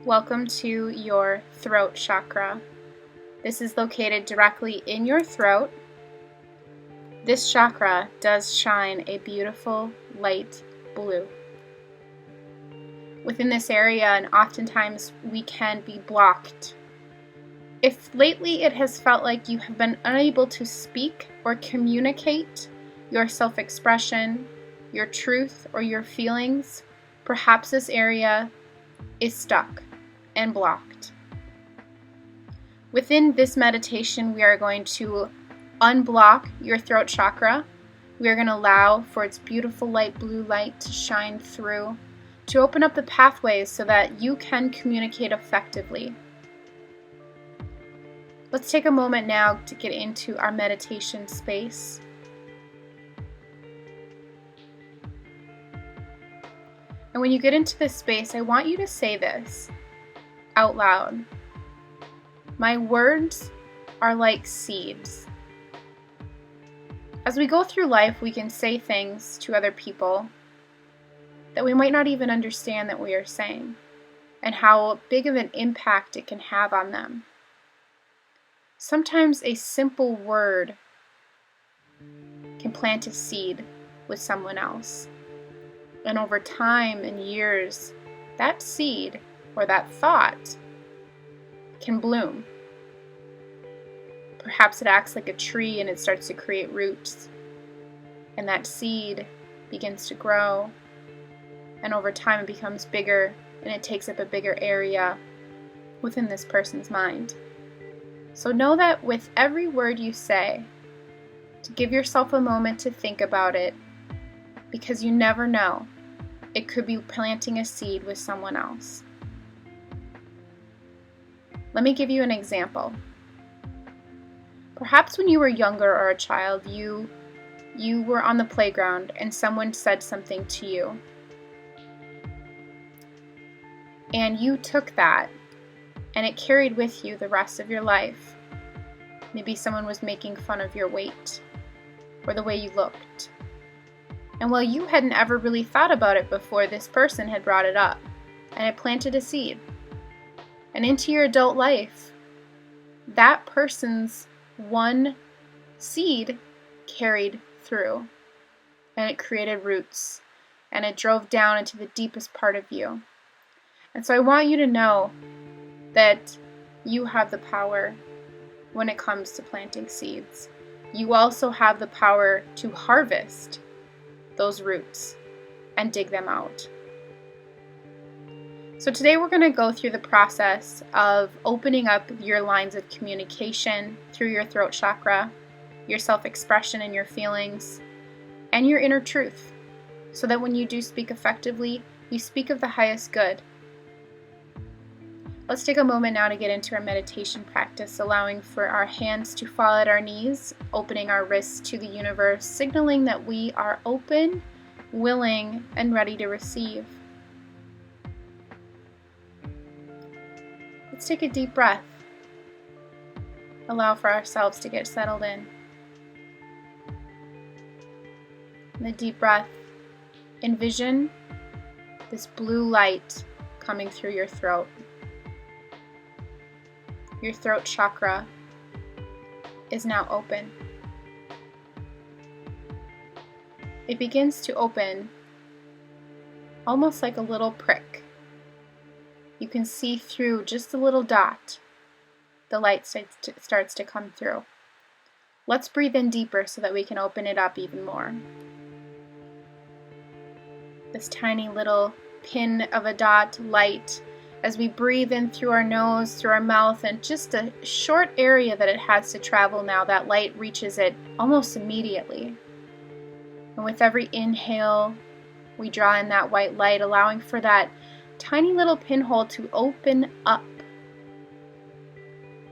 Welcome to your throat chakra. This is located directly in your throat. This chakra does shine a beautiful light blue. Within this area, and oftentimes we can be blocked. If lately it has felt like you have been unable to speak or communicate your self-expression, your truth, or your feelings, perhaps this area is stuck and blocked. Within this meditation, we are going to unblock your throat chakra. We are going to allow for its beautiful light blue light to shine through, to open up the pathways so that you can communicate effectively. Let's take a moment now to get into our meditation space. And when you get into this space, I want you to say this out loud. My words are like seeds. As we go through life, we can say things to other people that we might not even understand that we are saying, and how big of an impact it can have on them. Sometimes a simple word can plant a seed with someone else. And over time and years, that seed or that thought can bloom. Perhaps it acts like a tree and it starts to create roots. And that seed begins to grow. And over time it becomes bigger and it takes up a bigger area within this person's mind. So know that with every word you say, to give yourself a moment to think about it, because you never know. It could be planting a seed with someone else. Let me give you an example. Perhaps when you were younger or a child, you were on the playground and someone said something to you. And you took that and it carried with you the rest of your life. Maybe someone was making fun of your weight or the way you looked. And while you hadn't ever really thought about it before, this person had brought it up and it planted a seed. And into your adult life, that person's one seed carried through and it created roots and it drove down into the deepest part of you. And so I want you to know that you have the power when it comes to planting seeds. You also have the power to harvest those roots and dig them out. So today we're going to go through the process of opening up your lines of communication through your throat chakra, your self-expression and your feelings, and your inner truth, so that when you do speak effectively, you speak of the highest good. Let's take a moment now to get into our meditation practice, allowing for our hands to fall at our knees, opening our wrists to the universe, signaling that we are open, willing, and ready to receive. Let's take a deep breath. Allow for ourselves to get settled in. In a deep breath, envision this blue light coming through your throat. Your throat chakra is now open. It begins to open almost like a little prick. You can see through just a little dot. The light starts to come through. Let's breathe in deeper so that we can open it up even more. This tiny little pin of a dot light, as we breathe in through our nose, through our mouth, and just a short area that it has to travel now, that light reaches it almost immediately. And with every inhale, we draw in that white light, allowing for that tiny little pinhole to open up.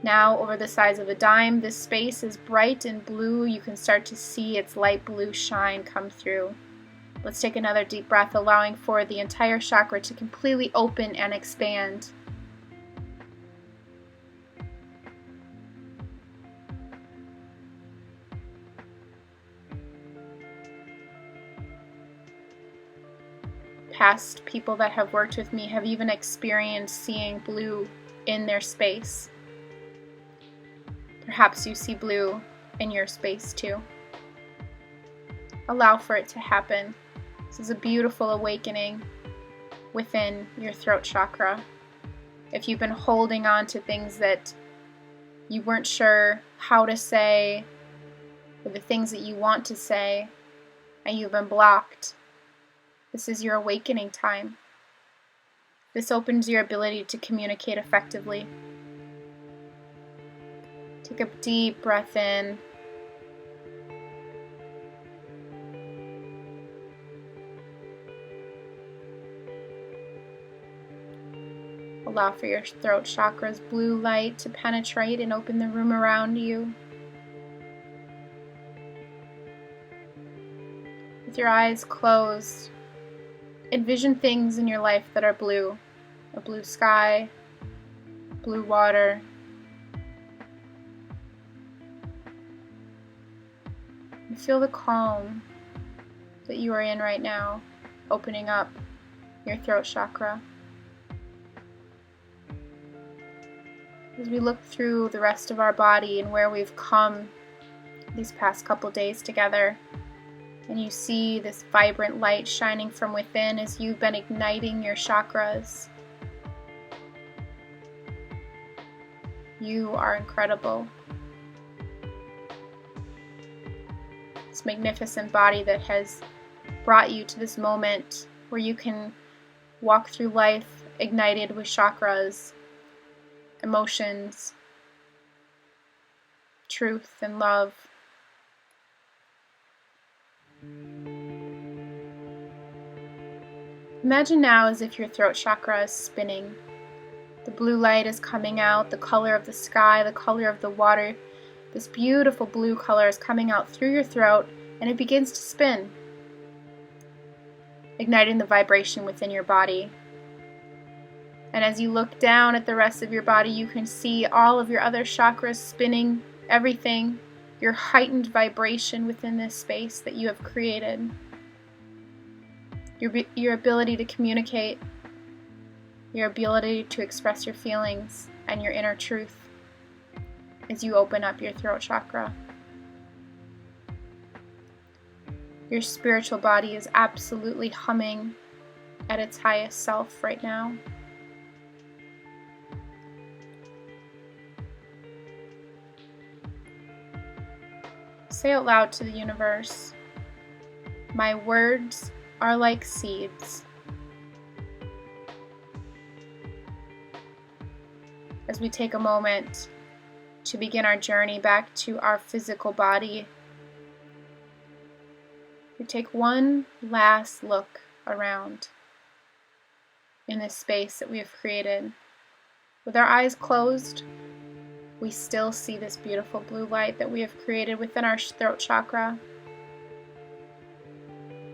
Now, over the size of a dime, this space is bright and blue. You can start to see its light blue shine come through. Let's take another deep breath, allowing for the entire chakra to completely open and expand. Past people that have worked with me have even experienced seeing blue in their space. Perhaps you see blue in your space too. Allow for it to happen. This is a beautiful awakening within your throat chakra. If you've been holding on to things that you weren't sure how to say, or the things that you want to say, and you've been blocked, this is your awakening time. This opens your ability to communicate effectively. Take a deep breath in. Allow for your throat chakra's blue light to penetrate and open the room around you. With your eyes closed, envision things in your life that are blue. A blue sky, blue water. And feel the calm that you are in right now, opening up your throat chakra. As we look through the rest of our body and where we've come these past couple days together, and you see this vibrant light shining from within as you've been igniting your chakras. You are incredible. This magnificent body that has brought you to this moment where you can walk through life ignited with chakras, emotions, truth, and love. Imagine now as if your throat chakra is spinning. The blue light is coming out, the color of the sky, the color of the water. This beautiful blue color is coming out through your throat, and it begins to spin, igniting the vibration within your body. And as you look down at the rest of your body, you can see all of your other chakras spinning, everything, your heightened vibration within this space that you have created. Your ability to communicate, your ability to express your feelings and your inner truth as you open up your throat chakra. Your spiritual body is absolutely humming at its highest self right now. Say out loud to the universe, "My words are like seeds." As we take a moment to begin our journey back to our physical body, we take one last look around in this space that we have created. With our eyes closed, we still see this beautiful blue light that we have created within our throat chakra.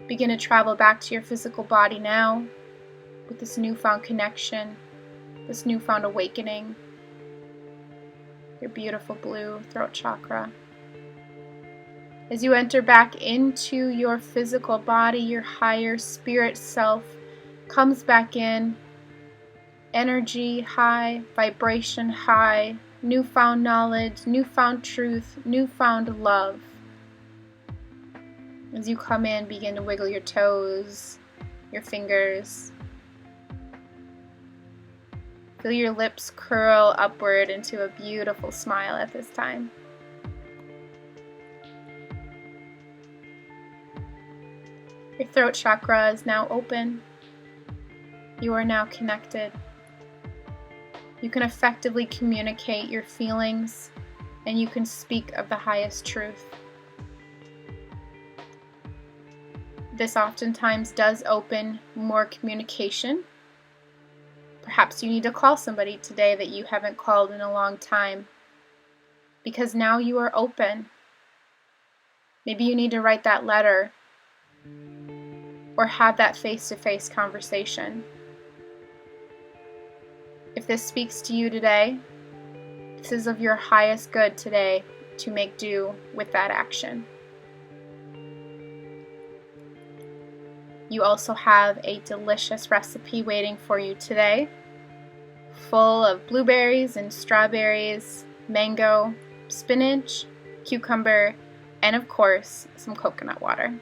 Begin to travel back to your physical body now with this newfound connection, this newfound awakening, your beautiful blue throat chakra. As you enter back into your physical body, your higher spirit self comes back in, energy high, vibration high, newfound knowledge, newfound truth, newfound love. As you come in, begin to wiggle your toes, your fingers. Feel your lips curl upward into a beautiful smile at this time. Your throat chakra is now open. You are now connected. You can effectively communicate your feelings, and you can speak of the highest truth. This oftentimes does open more communication. Perhaps you need to call somebody today that you haven't called in a long time, because now you are open. Maybe you need to write that letter or have that face-to-face conversation. If this speaks to you today, this is of your highest good today to make do with that action. You also have a delicious recipe waiting for you today, full of blueberries and strawberries, mango, spinach, cucumber, and of course, some coconut water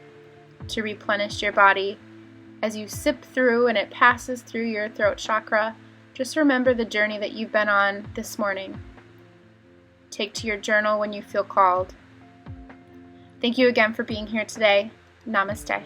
to replenish your body. As you sip through and it passes through your throat chakra, just remember the journey that you've been on this morning. Take to your journal when you feel called. Thank you again for being here today. Namaste.